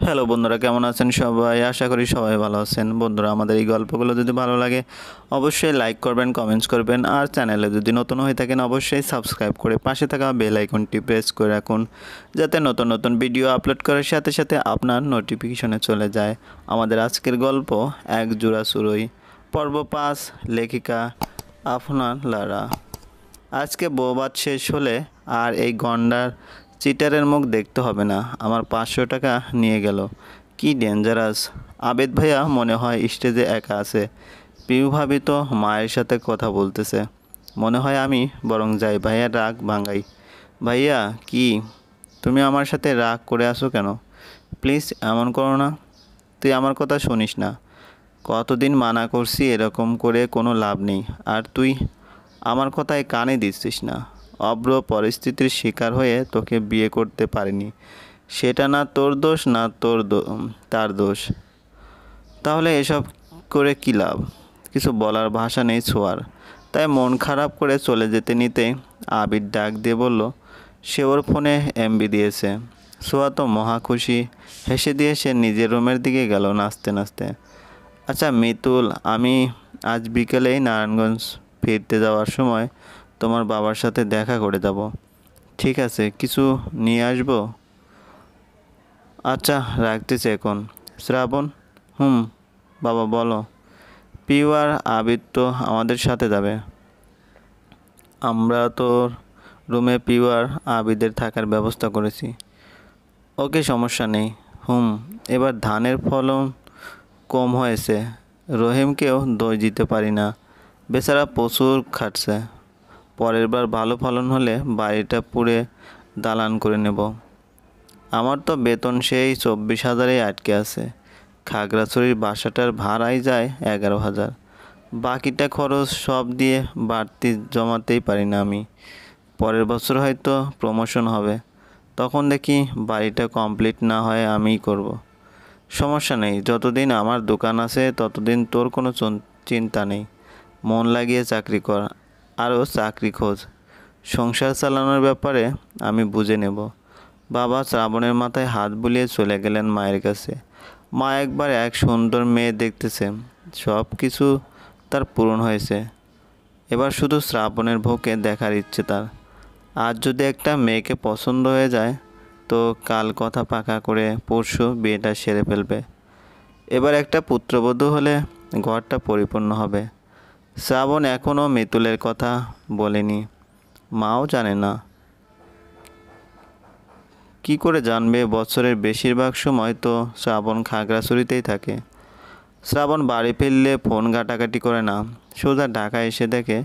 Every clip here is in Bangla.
হ্যালো বন্ধুরা, কেমন আছেন সবাই? আশা করি সবাই ভালো আছেন। বন্ধুরা, আমাদের এই গল্পগুলো যদি ভালো লাগে অবশ্যই লাইক করবেন, কমেন্টস করবেন, আর চ্যানেলে যদি নতুন হয়ে থাকেন অবশ্যই সাবস্ক্রাইব করে পাশে থাকা বেল আইকনটি প্রেস করে রাখুন, যাতে নতুন নতুন ভিডিও আপলোড করার সাথে সাথে আপনার নোটিফিকেশনে চলে যায়। আমাদের আজকের গল্প এক জোড়া চড়ুই, পর্ব 5, লেখিকা আফনান লারা। আজকে বউভাত শেষ হলে আর এই গন্ডার চিটারের মুখ দেখতে হবে না। আমার 500 টাকা নিয়ে গেল। কি ডেঞ্জারাস! আবেদ ভাইয়া মনে হয় স্টেজে একা আছে। পিউ ভাবি তো মায়ের সাথে কথা বলতেছে। মনে হয় আমি বরং যাই, ভাইয়ার রাগ ভাঙাই। ভাইয়া, কি তুমি আমার সাথে রাগ করে আসো কেন? প্লিজ এমন করো না। তুই আমার কথা শুনিস না। কতদিন মানা করছি, এরকম করে কোনো লাভ নেই। আর তুই আমার কথায় কানে দিচ্ছিস না। অব্র পরিস্থিতির শিকার হয়ে তোকে বিয়ে করতে পারিনি। সেটা না তোর দোষ, না তার দোষ। তাহলে এসব করে কী লাভ? কিছু বলার ভাষা নেই ছোঁয়ার। তাই মন খারাপ করে চলে যেতে নিতে আবির ডাক দিয়ে বলল সে ওর ফোনে এমবি দিয়েছে। ছোঁয়া তো মহা খুশি। হেসে দিয়ে সে নিজের রুমের দিকে গেল নাচতে নাচতে। আচ্ছা মিতুল, আমি আজ বিকেলেই নারায়ণগঞ্জ ফিরতে যাওয়ার সময় তোমার বাবার সাথে দেখা করে যাব। ঠিক আছে, কিছু নিয়ে আসবো? আচ্ছা, রাখতেছি এখন। শ্রাবণ? বাবা বলো। পিউ আর আবির তো আমাদের সাথে যাবে। আমরা তোর রুমে পিউ আর আবিদের থাকার ব্যবস্থা করেছি। ওকে, সমস্যা নেই। এবার ধানের ফলন কম হয়েছে। রহিমকেও দই দিতে পারি না, বেচারা প্রচুর খাটছে। পরের বার ভালো ফলন হলে বাড়িটা পুড়ে দালান করে নেব। আমার তো বেতন সেই 24,000-এই আটকে আছে। খাগড়াছড়ির বাসাটার ভাড়াই যায় 11,000। বাকিটা খরচ সব দিয়ে বাড়তি জমাতেই পারি না আমি। পরের বছর হয়তো প্রমোশন হবে, তখন দেখি বাড়িটা কমপ্লিট না হয় আমিই করব। সমস্যা নেই, যতদিন আমার দোকান আছে ততদিন তোর কোনো চিন্তা নেই। মন লাগিয়ে চাকরি কর, আরও চাকরি খোঁজ। সংসার চালানোর ব্যাপারে আমি বুঝে নেব। বাবা শ্রাবণের মাথায় হাত বুলিয়ে চলে গেলেন মায়ের কাছে। মা একবার এক সুন্দর মেয়ে দেখতেছে। সব কিছু তার পূরণ হয়েছে, এবার শুধু শ্রাবণের বউকে দেখার ইচ্ছে তার। আজ যদি একটা মেয়েকে পছন্দ হয়ে যায় তো কাল কথা পাকা করে পরশু বিয়েটা সেরে ফেলবে। এবার একটা পুত্রবধূ হলে ঘরটা পরিপূর্ণ হবে। শ্রাবণ এখনও মিতুলের কথা বলেনি, মাও জানে না। কি করে জানবে? বছরের বেশিরভাগ সময় তো শ্রাবণ খাগড়াছড়িতেই থাকে। শ্রাবণ বাড়ি ফিরলে ফোন ঘাটাঘাটি করে না, সোজা ঢাকায় এসে দেখে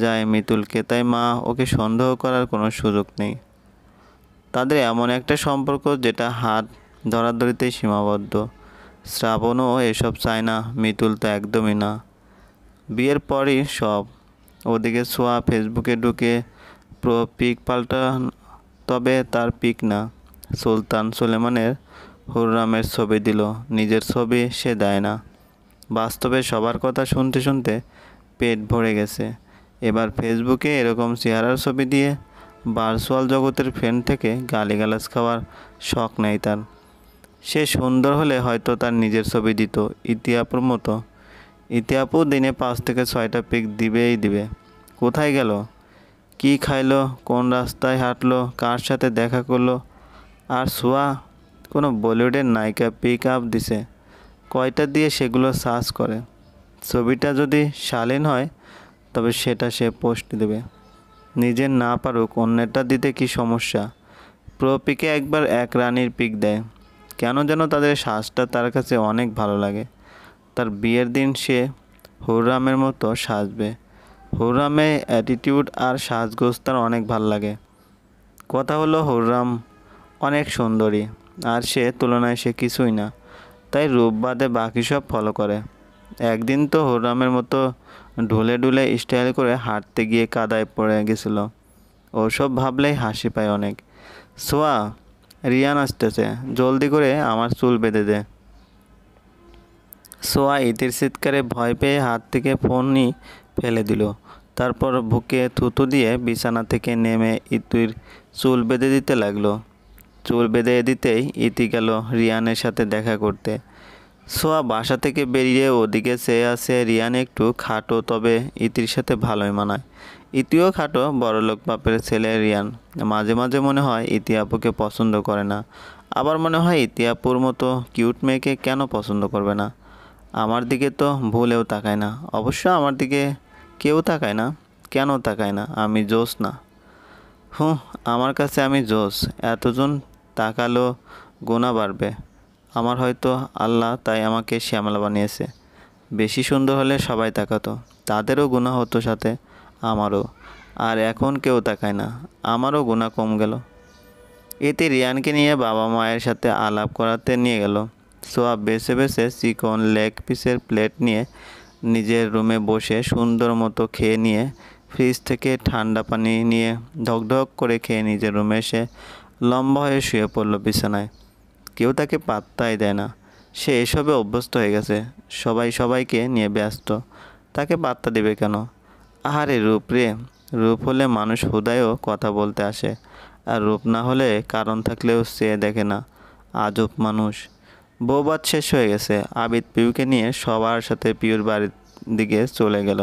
যায় মিতুলকে। তাই মা ওকে সন্দেহ করার কোনো সুযোগ নেই। তাদের এমন একটা সম্পর্ক যেটা হাত ধরাধরিতেই সীমাবদ্ধ। শ্রাবণও এসব চায় না, মিতুল তো একদমই না। বিয়ের পরই সব। ওদিকে ছোঁয়া ফেসবুকে ঢুকে পিক পাল্টা, তবে তার পিক না, সুলতান সুলেমানের হুররামের ছবি দিল। নিজের ছবি সে দেয় না। বাস্তবে সবার কথা শুনতে শুনতে পেট ভরে গেছে। এবার ফেসবুকে এরকম চেহারার ছবি দিয়ে ভার্চুয়াল জগতের ফ্রেন্ড থেকে গালিগালাজ খাওয়ার শখ নেই তার। সে সুন্দর হলে হয়তো তার নিজের ছবি দিত, ইতিহাপুর মতো। ইতিহাপু দিনে 5 থেকে 6টা পিক দিবেই দিবে। কোথায় গেল? কি খাইলো? কোন রাস্তায় হাঁটলো? কার সাথে দেখা করলো? আর ছোঁয়া কোনো বলিউডের নায়িকা পিক আপ দিছে, কয়টা দিয়ে সেগুলো সার্চ করে। ছবিটা যদি শালীন হয় তবে সেটা সে পোস্ট দেবে। নিজের না পারুক অন্যেরটা দিতে কি সমস্যা? পিকে একবার এক রানীর পিক দেয়, কেন যেন তাদের সাজটা তার কাছে অনেক ভালো লাগে। তার বিয়ের দিন সে হুররামের মতো সাজবে। হুররামের অ্যাটিটিউড আর সাজগোজ তার অনেক ভালো লাগে। কথা হলো হুররাম অনেক সুন্দরী, আর সে তুলনায় সে কিছুই না। তাই রূপ বাদে বাকি সব ফলো করে। একদিন তো হুররামের মতো ঢুলে ঢুলে স্টাইল করে হাঁটতে গিয়ে কাদায় পড়ে গেছিল। ওসব ভাবলেই হাসি পায় অনেক। সোয়া, রিয়ান আসতেছে, জলদি করে আমার চুল বেঁধে দে। সোয়া ইতির চিৎকারে ভয় পেয়ে হাত থেকে ফোনই ফেলে দিল। তারপর বুকে থুতু দিয়ে বিছানা থেকে নেমে ইতির চুল বেঁধে দিতে লাগলো। চুল বেঁধে দিতেই ইতি গেল রিয়ানের সাথে দেখা করতে। সোয়া বাসা থেকে বেরিয়ে ওদিকে চেয়ে আছে। রিয়ান একটু খাটো, তবে ইতির সাথে ভালোই মানায়। ইতিও খাটো, বড়লোক বাপের ছেলে রিয়ান। মাঝে মাঝে মনে হয় ইতি আপুকে পছন্দ করে না, আবার মনে হয় ইতি আপুর মতো কিউট মেয়েকে কেন পছন্দ করবে না। আমার দিকে তো ভুলেও তাকায় না। অবশ্য আমার দিকে কেউ তাকায় না। কেন তাকায় না? আমি জোস না? হুঁ, আমার কাছে আমি জোস। এতজন তাকালো গুণা বাড়বে আমার। হয়তো আল্লাহ তাই আমাকে শ্যামলা বানিয়েছে। বেশি সুন্দর হলে সবাই তাকাতো, তাদেরও গুনাহ হতো সাথে, আমারও। আর এখন কেউ তাকায় না, আমারও গুনাহ কম গেল। এতে রিয়ানকে নিয়ে বাবা মায়ের সাথে আলাপ করাতে নিয়ে গেল। সোয়াব বেছে বেছে চিকন লেগ পিসের প্লেট নিয়ে নিজের রুমে বসে সুন্দর মতো খেয়ে নিয়ে ফ্রিজ থেকে ঠান্ডা পানি নিয়ে ঢকঢক করে খেয়ে নিজের রুমে এসে লম্বা হয়ে শুয়ে পড়ল বিছানায়। কেউ তাকে পাত্তাই দেয় না। সে এসবে অভ্যস্ত হয়ে গেছে। সবাই সবাইকে নিয়ে ব্যস্ত, তাকে পাত্তা দেবে কেন? আহারে রূপ রে! রূপ হলে মানুষ হুদায়ও কথা বলতে আসে, আর রূপ না হলে কারণ থাকলেও চেয়ে দেখে না। আজব মানুষ। বউভাত শেষ হয়ে গেছে। আবিদ পিউকে নিয়ে সবার সাথে পিউর বাড়ির দিকে চলে গেল।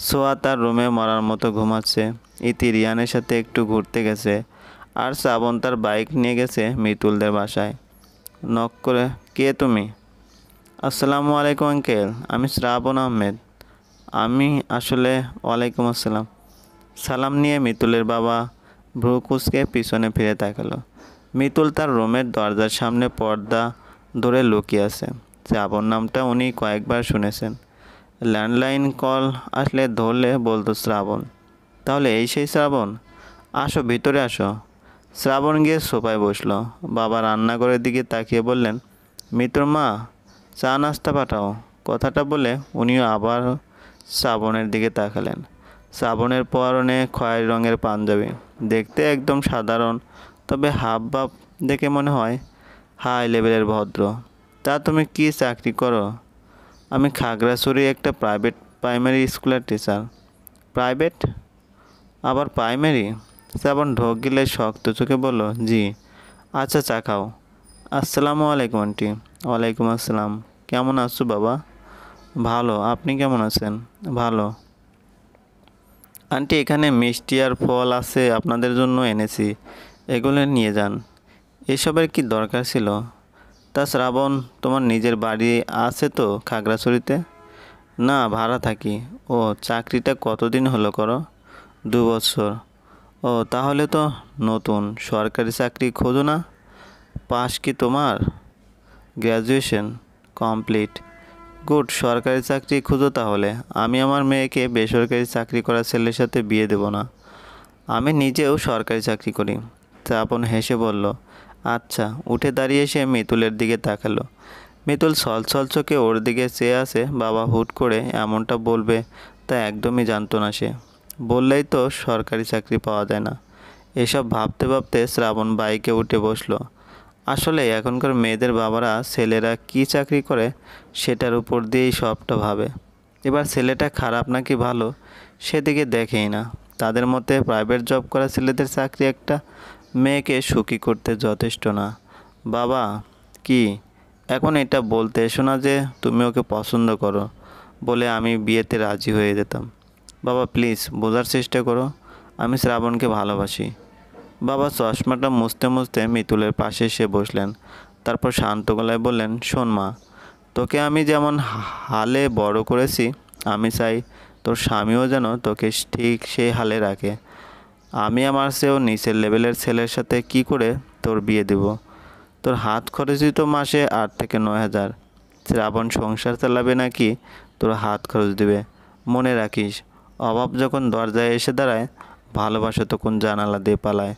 সোয়া তার রুমে মরার মতো ঘুমাচ্ছে। ইতি রিয়ানের সাথে একটু ঘুরতে গেছে, আর শ্রাবণ তার বাইক নিয়ে গেছে মিতুলদের বাসায়। নক করে, কে তুমি? আসসালামু আলাইকুম আঙ্কেল, আমি শ্রাবণ আহমেদ। আমি আসলে, ওয়ালাইকুম আসসালাম। সালাম নিয়ে মিতুলের বাবা ভ্রু কুঁচকে পিছনে ফিরে তাকালো। মিতুল তার রুমের দরজার সামনে পর্দা ধরে লুকিয়ে আছে। শ্রাবণ নামটা উনি কয়েকবার শুনেছেন। ল্যান্ডলাইন কল আসলে ধরলে বলতো শ্রাবণ। তাহলে এই সেই শ্রাবণ? আসো, ভিতরে আসো। শ্রাবণ গিয়ে সোফায় বসলো। বাবা রান্নাঘরের দিকে তাকিয়ে বললেন, মিতুর মা, চা নাস্তা পাঠাও। কথাটা বলে উনিও আবার শ্রাবণের দিকে তাকালেন। শ্রাবণের পরনে খয়েরি রঙের পাঞ্জাবি, দেখতে একদম সাধারণ, তবে হাব ভাব দেখে মনে হয় হাই লেভেলের ভদ্র। তা তুমি কি চাকরি করো? আমি খাগড়াছড়ি একটা প্রাইভেট প্রাইমারি স্কুলের টিচার। প্রাইভেট? আবার প্রাইমারি? শ্রাবণ ঢোক গিলে শক্ত চোখে বলল, জি। আচ্ছা, চা খাও। আসসালামু আলাইকুম আন্টি। ওয়ালাইকুম আসসালাম। কেমন আছো বাবা? ভালো, আপনি কেমন আছেন? ভালো। আন্টি, এখানে মিষ্টি আর ফল আছে, আপনাদের জন্য এনেছি, এগুলো নিয়ে যান। এসবের কি দরকার ছিল? তা শ্রাবণ, তোমার নিজের বাড়ি আছে তো খাগড়াছড়িতে? না, ভাড়া থাকি। ও, চাকরিটা কতদিন হলো করো? 2 বছর। ও, তাহলে তো নতুন। সরকারি চাকরি খোঁজো না? পাস কি তোমার? Graduation complete. গুড, সরকারি চাকরি খুঁজো তাহলে। আমি আমার মেয়েকে বেসরকারি চাকরি করা ছেলের সাথে বিয়ে দেব না। আমি নিজেও সরকারি চাকরি করি। শ্রাবণ হেসে বলল, আচ্ছা। উঠে দাঁড়িয়ে সে মিতুলের দিকে তাকালো। মিতুল ছলছল চোখে ওর দিকে চেয়ে আছে। বাবা হুট করে এমনটা বলবে তা একদমই জানতো না সে। বললেই তো সরকারি চাকরি পাওয়া যায় না। এসব ভাবতে ভাবতে শ্রাবণ বাইকে উঠে বসলো। আসলে এখনকার মেয়েদের বাবারা ছেলেরা কি চাকরি করে সেটার উপর দিয়েই সবটা ভাবে। এবার ছেলেটা খারাপ নাকি ভালো সেদিকে দেখেই না। তাদের মতে প্রাইভেট জব করা ছেলেদের চাকরি একটা মেয়েকে সুখী করতে যথেষ্ট না। বাবা, কি? এখন এটা বলতে এসো না যে তুমি ওকে পছন্দ করো বলে আমি বিয়েতে রাজি হয়ে যেতাম। বাবা প্লিজ, বোঝার চেষ্টা করো। আমি শ্রাবণকে ভালোবাসি। বাবা চশমাটা মুছতে মুছতে মিতুলের পাশে এসে বসলেন। তারপর শান্ত গলায় বললেন, শোন মা, তোকে আমি যেমন হালে বড় করেছি, আমি চাই তোর স্বামীও যেন তোকে ঠিক সেই হালে রাখে। আমি আমার চেয়েও নিচের লেভেলের ছেলের সাথে কি করে তোর বিয়ে দেব? তোর হাত খরচই তো মাসে 8 থেকে 9 হাজার। শ্রাবণ সংসার চালাবে নাকি তোর হাত খরচ দেবে? মনে রাখিস, অভাব যখন দরজায় এসে দাঁড়ায়, ভালোবাসা তখন জানালা দিয়ে পালায়।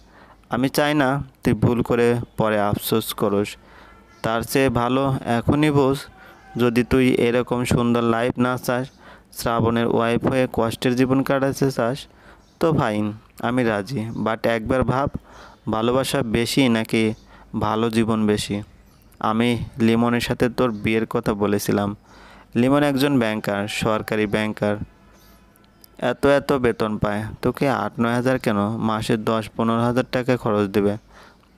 আমি চাই না তুই ভুল করে পরে আফসোস করস। তার চেয়ে ভালো এখনই বোঝ, যদি তুই এরকম সুন্দর লাইফ না চাস, শ্রাবণের ওয়াইফ হয়ে কষ্টের জীবন কাটাতে চাস, তো ফাইন, আমি রাজি। বাট একবার ভাব, ভালোবাসা বেশি নাকি ভালো জীবন বেশি? আমি লিমনের সাথে তোর বিয়ের কথা বলেছিলাম। লিমন একজন ব্যাংকার, সরকারি ব্যাংকার। এত এত বেতন পায়। তোকে 8-9 হাজার কেন, মাসে 10-15 হাজার টাকা খরচ দেবে।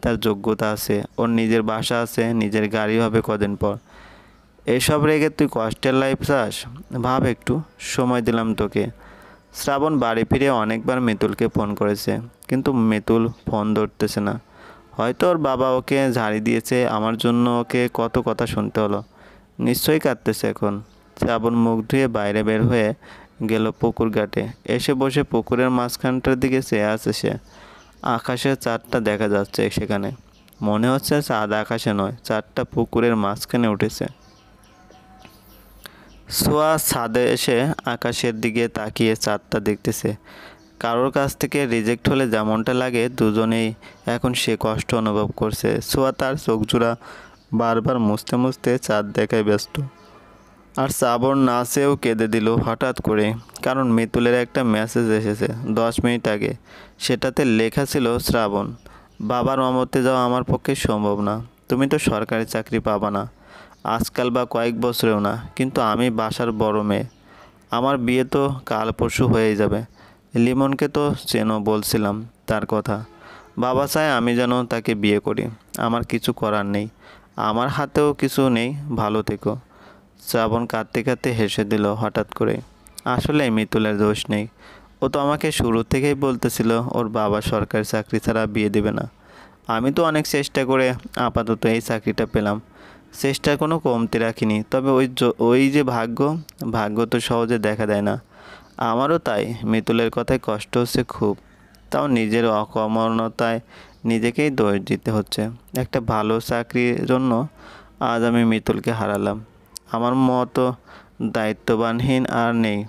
তার যোগ্যতা আছে, ওর নিজের বাসা আছে, নিজের গাড়ি হবে কদিন পর। এসব রেখে তুই কষ্টের লাইফ চাস? ভাব একটু, সময় দিলাম তোকে। শ্রাবণ বাড়ি ফিরে অনেকবার মিতুলকে ফোন করেছে, কিন্তু মিতুল ফোন ধরতেছে না। হয়তো ওর বাবা ওকে ঝাড়ি দিয়েছে, আমার জন্য ওকে কত কথা শুনতে হলো। নিশ্চয়ই কাঁদতেছে এখন। শ্রাবণ মুখ ধুয়ে বাইরে বের হয়ে গেল পুকুর ঘাটে। এসে বসে পুকুরের মাঝখানটার দিকে চেয়ে আছে সে। আকাশের চাঁদটা দেখা যাচ্ছে সেখানে। মনে হচ্ছে চাঁদ আকাশে নয়, চাঁদটা পুকুরের মাঝখানে উঠেছে। সোয়া ছাদে এসে আকাশের দিকে তাকিয়ে চাঁদটা দেখতেছে। কারোর কাছ থেকে রিজেক্ট হলে যেমনটা লাগে, দুজনেই এখন সে কষ্ট অনুভব করছে। সোয়া তার চোখজোড়া বারবার মুছতে মুছতে চাঁদ দেখায় ব্যস্ত। আর শ্রাবণ নাচেও কেঁদে দিল হঠাৎ করে, কারণ মিতুলের একটা মেসেজ এসেছে 10 মিনিট আগে। সেটাতে লেখা ছিল, শ্রাবণ, বাবার অমতে যাওয়া আমার পক্ষে সম্ভব না। তুমি তো সরকারি চাকরি পাবা না আজকাল, বা কয়েক বছরেও না। কিন্তু আমি বাসার বড় মেয়ে, আমার বিয়ে তো কাল পরশু হয়েই যাবে। লিমনকে তো চেনো, বলছিলাম তার কথা। বাবা চায় আমি যেন তাকে বিয়ে করি। আমার কিছু করার নেই, আমার হাতেও কিছু নেই, ভালো থেকো। শ্রাবণ কাঁদতে কাঁদতে হেসে দিল হঠাৎ করে। আসলে মিতুলের দোষ নেই, ও তো আমাকে শুরু থেকেই বলতেছিল ওর বাবা সরকারি চাকরি ছাড়া বিয়ে দেবে না। আমি তো অনেক চেষ্টা করে আপাতত এই চাকরিটা পেলাম, চেষ্টার কোনো কমতি রাখিনি। তবে ওই যে ভাগ্য, ভাগ্য তো সহজে দেখা দেয় না। আমারও তাই, মিতুলের কথায় কষ্ট হচ্ছে খুব। তাও নিজের অকর্মণ্যতায় নিজেকেই দোষ দিতে হচ্ছে। একটা ভালো চাকরির জন্য আজ আমি মিতুলকে হারালাম। আমার মতো দায়িত্ববানহীন আর নেই,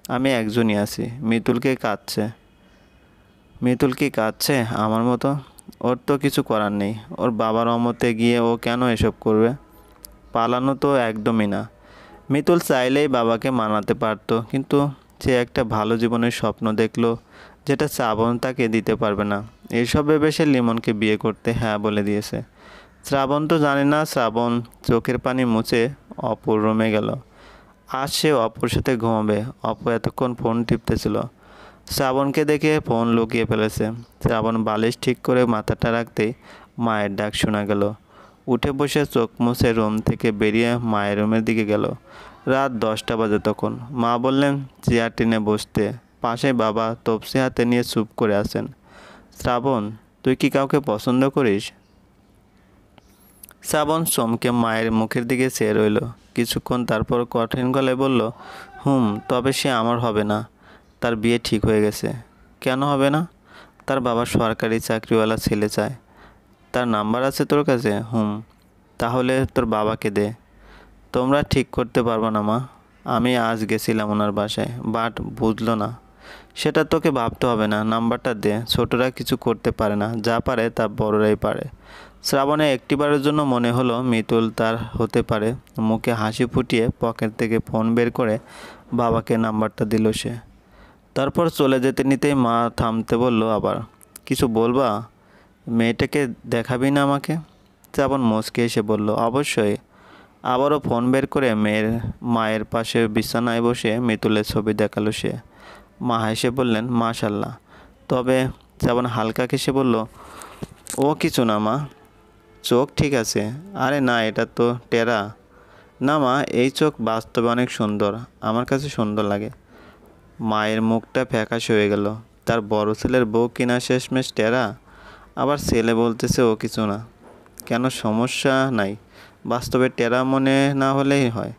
আমি একজনই আছি। মিতুল কি কাঁদছে আমার মতো? ওর তো কিছু করার নেই। ওর বাবার অমতে গিয়ে ও কেন এসব করবে? পালানো তো একদমই না। মিতুল চাইলেই বাবাকে মানাতে পারতো, কিন্তু সে একটা ভালো জীবনের স্বপ্ন দেখলো, যেটা শ্রাবণ তাকে দিতে পারবে না। এইসব ভেবে সে লিমনকে বিয়ে করতে হ্যাঁ বলে দিয়েছে। শ্রাবণ তো জানে না। শ্রাবণ চোখের পানি মুছে অপুর রুমে গেল। আজ সে অপুর সাথে ঘুমাবে। অপু এতক্ষণ ফোন টিপতেছিল। শ্রাবণকে দেখে ফোন লুকিয়ে ফেলেছে। শ্রাবণ বালিশ ঠিক করে মাথাটা রাখতেই মায়ের ডাক শোনা গেল। উঠে বসে চোখ মুছে রুম থেকে বেরিয়ে মায়ের রুমের দিকে গেল। রাত 10টা বাজে তখন। মা বললেন চেয়ার টেনে বসতে। পাশে বাবা তপসি হাতে নিয়ে চুপ করে আছেন। শ্রাবণ, তুই কি কাউকে পছন্দ করিস? শ্রাবণ চমকে মায়ের মুখের দিকে চেয়ে রইল কিছুক্ষণ, তারপর কঠিন গলায় বলল, তবে সে আমার হবে না। তার বিয়ে ঠিক হয়ে গেছে। কেন হবে না? তার বাবা সরকারি চাকরিওয়ালা ছেলে চায়। তার নাম্বার আছে তোর কাছে? তাহলে তোর বাবাকে দে। তোমরা ঠিক করতে পারবো না মা। আমি আজ গেছিলাম ওনার বাসায়, বাট বুঝলো না। সেটা তোকে ভাবতে হবে না, নাম্বারটা দে। ছোটরা কিছু করতে পারে না, যা পারে তা বড়রাই পারে। শ্রাবণে একটিবারের জন্য মনে হলো মিতুল তার হতে পারে। মুখে হাসি ফুটিয়ে পকেট থেকে ফোন বের করে বাবাকে নাম্বারটা দিল সে। তারপর চলে যেতে নিতেই মা থামতে বলল, আবার কিছু বলবা? মেয়েটাকে দেখাবি না আমাকে? শ্রাবণ মুচকে এসে বলল, অবশ্যই। আবারও ফোন বের করে মায়ের পাশে বিছানায় বসে মিতুলের ছবি দেখালো সে। মা হেসে বললেন, মাশাল্লাহ। তবে শ্রাবণ হালকা কেসে বলল, ও কিছু না মা, চোখ ঠিক আছে। আরে না, এটা তো টেরা। না মা, এই চোখ বাস্তবে অনেক সুন্দর, আমার কাছে সুন্দর লাগে। মায়ের মুখটা ফ্যাকাশে হয়ে গেল। তার বড় ছেলের বউ কিনা শেষমেশ টেরা? আবার ছেলে বলতেছে ও কিছু না। কেন, সমস্যা নাই? বাস্তবে টেরা মনে না হলেই হয়।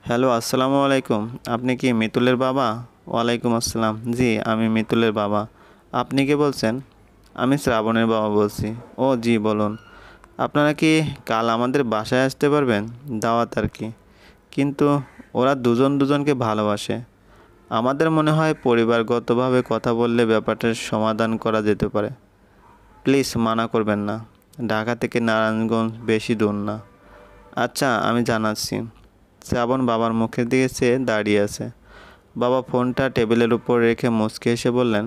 হ্যালো, আসসালামু আলাইকুম। আপনি কি মিতুলের বাবা? ওয়ালাইকুম আসসালাম। জি, আমি মিতুলের বাবা। আপনি কে বলছেন? আমি শ্রাবণের বাবা বলছি। ও জি, বলুন। আপনারা কি কাল আমাদের বাসায় আসতে পারবেন? দাওয়াত আর কি। কিন্তু ওরা দুজন দুজনকে ভালোবাসে। আমাদের মনে হয় পরিবারগতভাবে কথা বললে ব্যাপারটার সমাধান করা যেতে পারে। প্লিজ মানা করবেন না। ঢাকা থেকে নারায়ণগঞ্জ বেশি দূর না। আচ্ছা, আমি জানাচ্ছি। শ্রাবণ বাবার মুখের দিকে চেয়ে দাঁড়িয়ে আছে। বাবা ফোনটা টেবিলের উপর রেখে মুচকে এসে বললেন,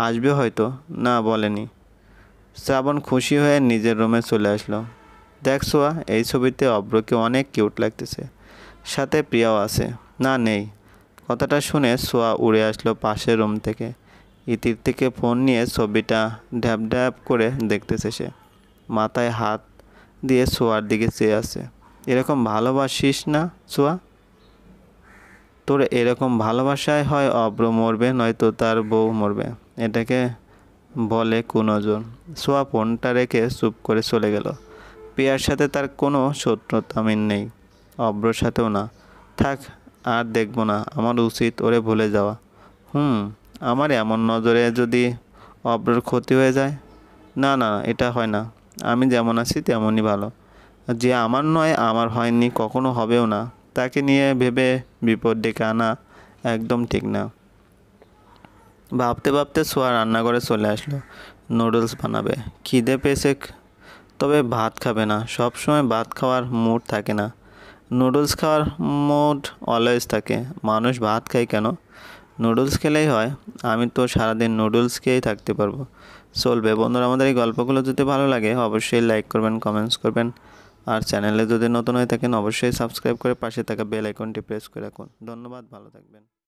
আসবে হয়তো। না, বলেনি। শ্রাবণ খুশি হয়ে নিজের রুমে চলে আসলো। দেখ সোয়া, এই ছবিতে অব্রকে অনেক কিউট লাগতেছে। সাথে প্রিয়াও আছে। না, নেই। কথাটা শুনে সোয়া উড়ে আসলো পাশের রুম থেকে। ইতির থেকে ফোন নিয়ে ছবিটা ঢ্যাপ ঢ্যাপ করে দেখতেছে সে। মাথায় হাত দিয়ে সোয়ার দিকে চেয়ে আছে। এরকম ভালোবাসিস না সোয়া? তোর এরকম ভালোবাসায় হয় অব্র মরবে, নয়তো তার বউ মরবে। এটাকে বলে কুনজর। সোয়া ফোনটা রেখে চুপ করে চলে গেল। প্রিয়ার সাথে তার কোনো শত্রুতা নেই, অব্রর সাথেও না। থাক, আর দেখব না, আমার উচিত ওরে ভুলে যাওয়া। আমার এমন নজরে যদি অব্রর ক্ষতি হয়ে যায়? না না, এটা হয় না। আমি যেমন আছি তেমনই ভালো। যে আমার নয়, আমার হয়নি, কখনো হবেও না, তাকে নিয়ে ভেবে বিপদ ডেকে আনা একদম ঠিক না। ভাবতে ভাবতে সোয়া রান্নাঘরে চলে আসলো। নুডলস বানাবে। খিদে পেয়েছে, তবে ভাত খাবে না। সব সময় ভাত খাওয়ার মুড থাকে না, নুডলস খাওয়ার মুড অলওয়েজ থাকে। মানুষ ভাত খায় কেন? নুডলস খেলেই হয়। আমি তো সারাদিন নুডলস খেয়েই থাকতে পারবো। চলবে। বন্ধুরা, আমাদের এই গল্পগুলো যদি ভালো লাগে অবশ্যই লাইক করবেন, কমেন্টস করবেন, আর চ্যানেলে যদি নতুন হয়ে থাকেন অবশ্যই সাবস্ক্রাইব করে পাশে থাকা বেল আইকনটি প্রেস করে রাখুন। ধন্যবাদ, ভালো থাকবেন।